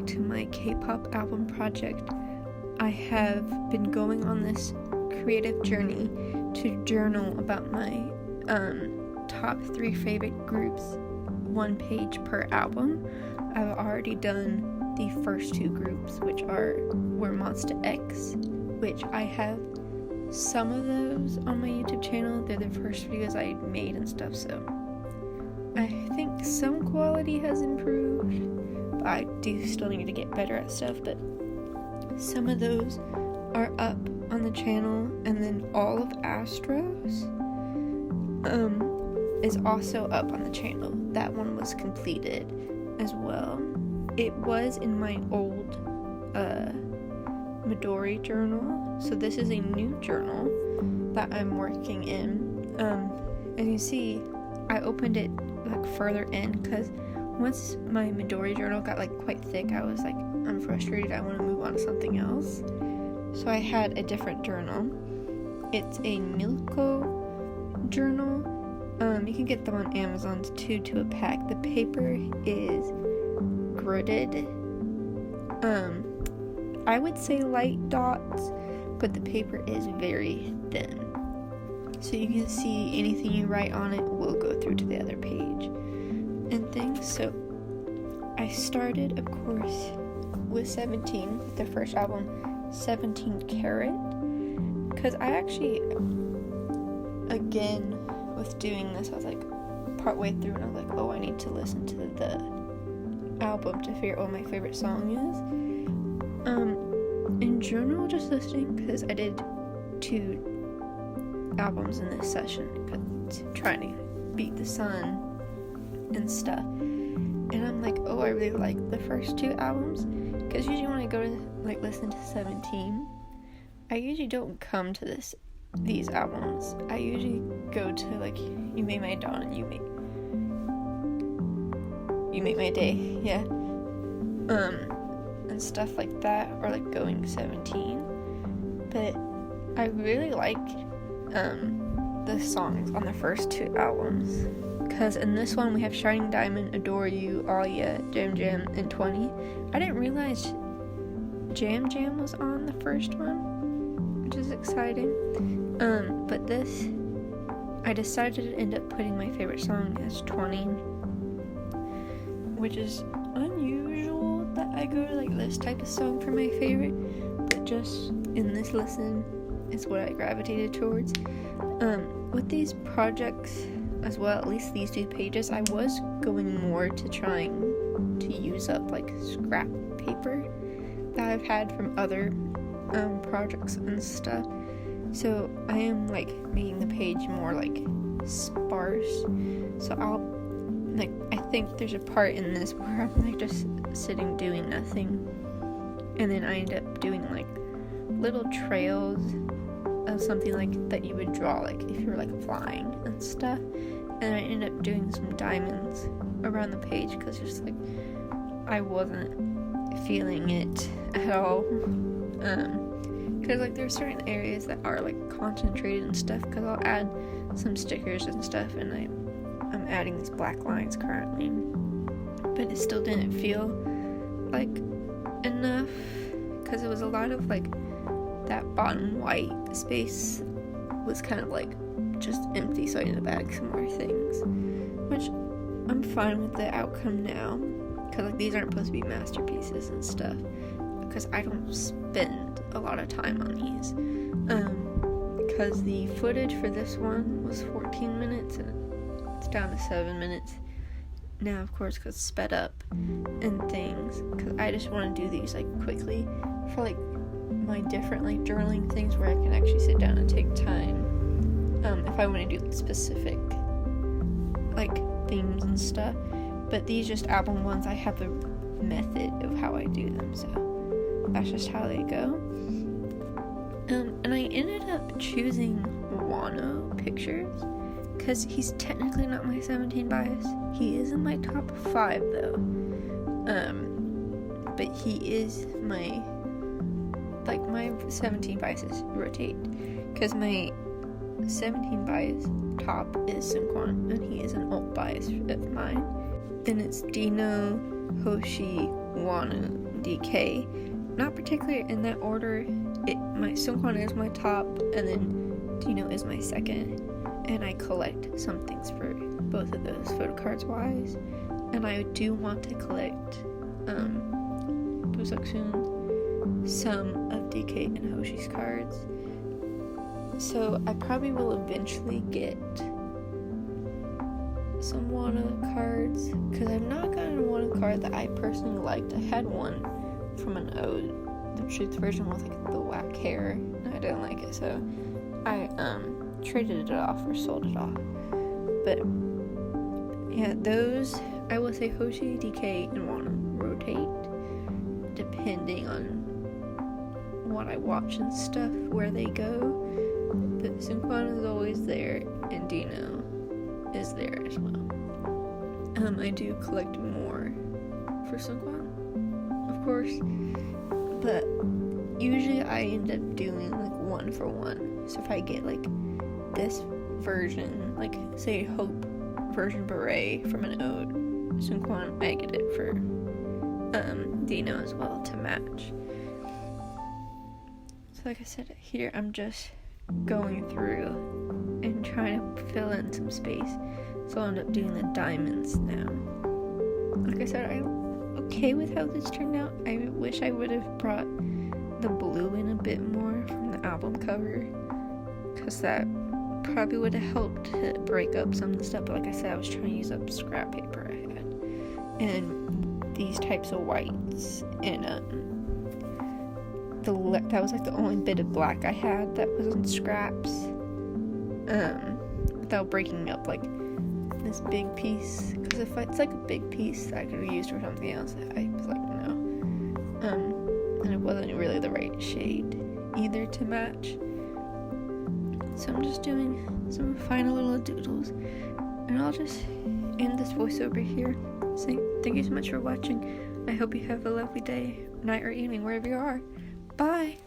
to my K-pop album project, I have been going on this creative journey to journal about my top 3 favorite groups, 1 page per album. I've already done the first 2 groups, which were Monsta X, which I have some of those on my YouTube channel. They're the first videos I made and stuff, so I think some quality has improved, but I do still need to get better at stuff. But some of those are up on the channel, and then all of Astro's is also up on the channel. That one was completed as well. It was in my old Midori journal, so this is a new journal that I'm working in. And you see, I opened it like further in because once my Midori journal got like quite thick, I was like, I'm frustrated, I want to move on to something else. So I had a different journal. It's a Milko journal. You can get them on Amazon, 2 to a pack. The paper is gridded. I would say light dots, but the paper is very thin. So you can see anything you write on it will go through to the other page and things. So I started, of course, with 17, the first album, 17 Carat, because I actually, again, with doing this, I was like, partway through, and I was like, oh, I need to listen to the album to figure out what my favorite song is. In general, just listening, because I did 2 albums in this session, because trying to beat the sun and stuff. And I'm like, oh, I really like the first 2 albums, because usually when I go to like listen to 17, I usually don't come to these albums. I usually go to like You Made My Dawn and You Make My Day, yeah, and stuff like that, or like Going 17. But I really liked the songs on the first 2 albums, because in this one we have Shining Diamond, Adore You, Alia, Jam Jam, and 20. I didn't realize Jam Jam was on the first one, which is exciting. But this, I decided to end up putting my favorite song as 20, which is unusual that I go to like this type of song for my favorite, but just in this listen is what I gravitated towards. With these projects as well, at least these 2 pages, I was going more to trying to use up like scrap paper that I've had from other projects and stuff. So I am like making the page more like sparse. So I think there's a part in this where I'm like just sitting doing nothing, and then I end up doing like little trails of something like that you would draw like if you were like flying and stuff, and I end up doing some diamonds around the page because just like I wasn't feeling it at all, because like there's certain areas that are like concentrated and stuff, because I'll add some stickers and stuff, and I'm adding these black lines currently, but it still didn't feel like enough, because it was a lot of like that bottom white space was kind of like just empty, so I need to add some more things, which I'm fine with the outcome now, because like these aren't supposed to be masterpieces and stuff, because I don't spend a lot of time on these, because the footage for this one was 14 minutes and it's down to 7 minutes now, of course, because it's sped up and things, because I just want to do these like quickly for like my different like journaling things where I can actually sit down and take time, if I want to do specific like themes and stuff. But these just album ones, I have a method of how I do them, so that's just how they go. And I ended up choosing Wano Pictures because he's technically not my 17 bias. He is in my top 5 though, but he is my 17 biases rotate, because my 17 bias top is Seungkwan, and he is an alt bias of mine. Then it's Dino, Hoshi, Wano, DK. Not particularly in that order. My Seungkwan is my top, and then Dino is my second. And I collect some things for both of those photo cards wise. And I do want to collect Busaksun, some of DK and Hoshi's cards. So I probably will eventually get some Wano cards, because I've not gotten a Wano card that I personally liked. I had one from an Ode, the truth version with like the whack hair, and I didn't like it, so I traded it off or sold it off. But yeah, those, I will say Hoshi, DK, and Wano rotate depending on what I watch and stuff, where they go. But Seungkwan is always there, and Dino is there as well. I do collect more for Seungkwan, of course, but usually I end up doing like 1 for 1. So if I get like this version, like say Hope version beret from an Ode Seungkwan, I get it for Dino as well to match. So like I said, here I'm just going through and trying to fill in some space, so I'll end up doing the diamonds now. Like I said, I'm okay with how this turned out. I wish I would have brought the blue in a bit more from the album cover, because that probably would have helped to break up some of the stuff. But like I said, I was trying to use up scrap paper I had, and these types of whites, and that was like the only bit of black I had that was in scraps, without breaking up like this big piece, because if it's like a big piece that I could have used for something else, I was like, no. And it wasn't really the right shade either to match, so I'm just doing some final little doodles, and I'll just end this voiceover here, saying thank you so much for watching. I hope you have a lovely day, night, or evening, wherever you are. Bye!